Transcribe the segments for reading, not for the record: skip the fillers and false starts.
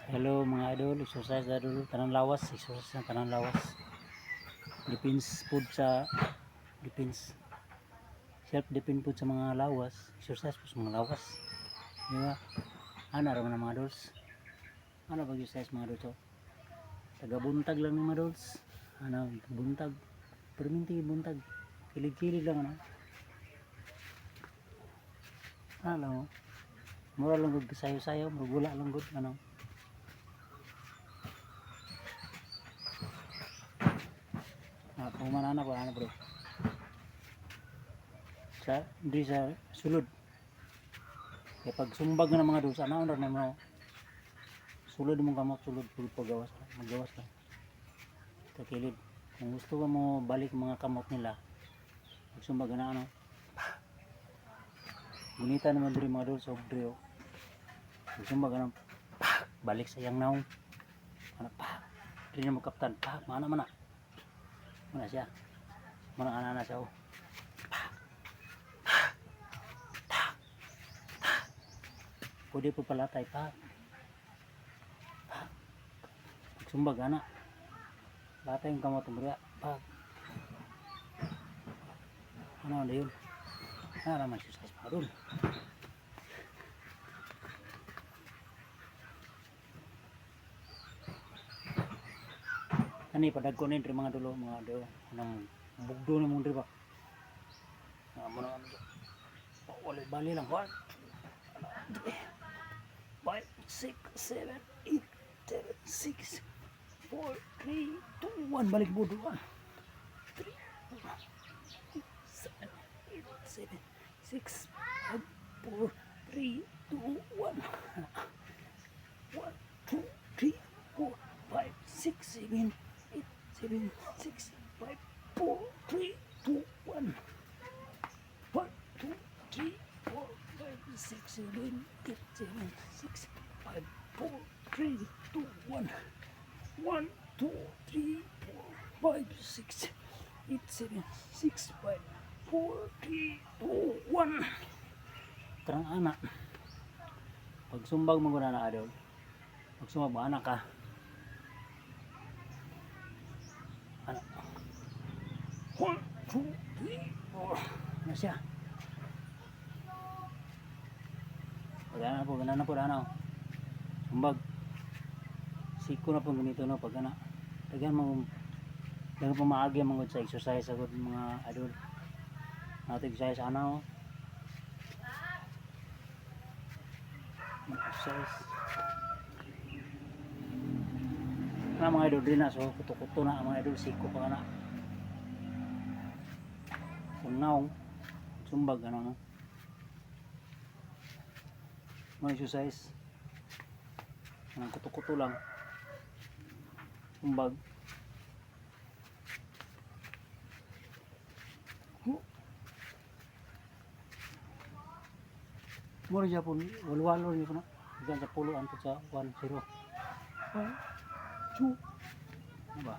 Hello mga idol, exercise na idol, tanang lawas, exercise na tanang lawas. Depends food sa depends. Self depend food sa mga lawas, exercise po sa mga lawas. Di ba? Ano raman ang mga idols? Ano pag exercise mga idols? Taga buntag lang ni mga idols. Ano, buntag. Perminti buntag. Kilig-kilig lang ano. Ano, mura lang gud sayo-sayo, magula lang gud ano. Pumanana po, ano bro? Di sa sulod. Kaya pag sumbag na mga dosa, ano na mo? Sulod mong kamot, sulod pagawas lang, magawas lang. Sa kilid. Kung gusto mo balik mga kamot nila, pag sumbag na ano, gunita naman diri mga dosa, obdrio. Pag sumbag na, balik sa yang naong. Ano pa? Hindi niya magkaptan. Mana mana? Mana siya? Mana ana siya oh. Pwede po palatay pa. Sumbag anak. Latay yung kamot ng pag. Ano na yun? Ano naman exercise pa rin. Ani padagko na yun mga dulo. Mga dulo. Anong bugdo na mong driba. Ano na ano. Bali lang. 5, 6, 7, 8, 7, 6, 4, 3, 2, 1. Balik budo. 3, 7, 8, 7, 6, 5, 4, 3, 2, 1. 1, 2, 3, 4, 5, 6, 7, 8, 7, 6, 5, 4, 3, 2, 1. 1, 2, 3, 4, 5, 6, 7, 8, 7, 6, 5, 4, 3, 2, 1. 1, 2, 3, 4, 5, 6, 8, 7, 6, 5, 4, 3, 2, 1. Terang anak. Pag sumbag mo na adol. Pag sumbag mo anak ka. Anak. 1, 2, 3, 4. Ano siya? Pag ano po, sumbag. Siko na po ganito no pag ana. Dagan po maagi mga sa exercise agad mga adult. Natin exercise ano. Exercise. Na mga idol din na so kuto-kuto na mga idol siko pa na. Ungaw sumbag ano no. Mga exercise. Ang kuto-kuto lang. Sumbag. Mura siya po, walwalo niyo po na. Diyan sa pulo, anto sa 1-0. 1, 2. Ano ba?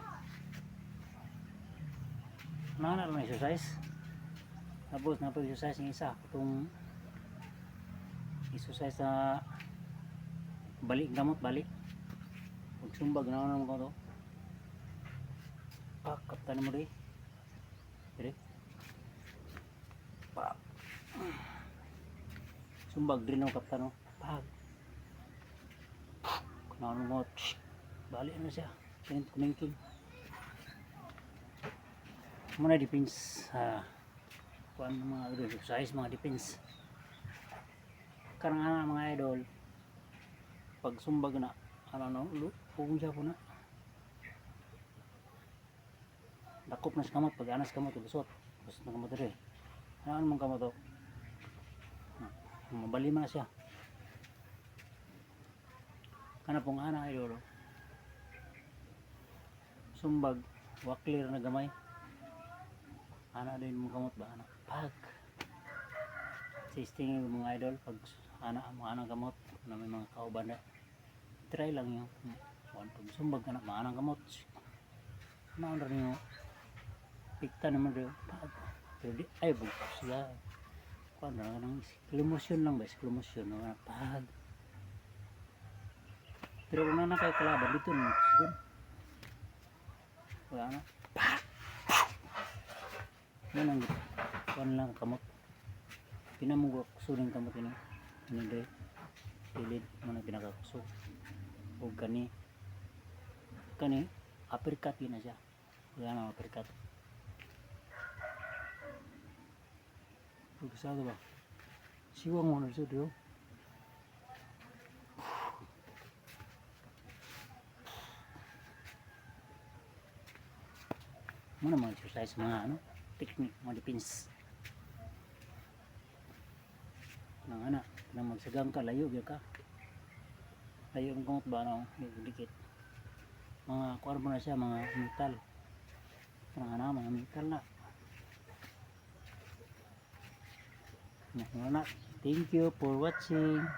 Nana lang exercise. Tapos, napag-exercise yung isa. Itong exercise sa balik, gamot, balik. Pag sumbag, naman ko ito. Pak, kaptan mo rin. Dire. Pak. Sumbag din ang kaptan no. Pag. Kunaon mo. Balik na siya. Kumingking. Muna depends sa kuan mga idol exercise mga depends. Karang mga idol pag sumbag na ano pugong siya po na. Dakop na sa kamot pag anas kamot lusot. Basta na kamot rin. Ano mong kamot to? Mabali man siya. Kana pong ana idol. Sumbag, wa clear na gamay. Ana din mong kamot ba ana? Pag. Testing mga idol pag ana mga anang kamot na may mga kauban na. Try lang yun. Pag sumbag ka na mga anang kamot. Ano rin yung pikta naman rin. Pag. Pero di ay bugos siya. Kuan na nang slow motion lang ba? Slow motion no pag. Pero kung na kay kalaban dito na siguro. Wala na. Yan ang kuan lang kamot. Pinamugok suling kamot ini. Ini day. Pilid mo na pinakakusog. O kani uppercut yun na siya. Wala na uppercut. Pagkasado ba? Siwang mo na siya diyo. Muna mga exercise mga technique, mga defense. Nang nang magsagang ka, layo ka. Layo ang kumot ba dikit. Mga kuwan mo na siya, mga metal. Mga metal na. Thank you for watching.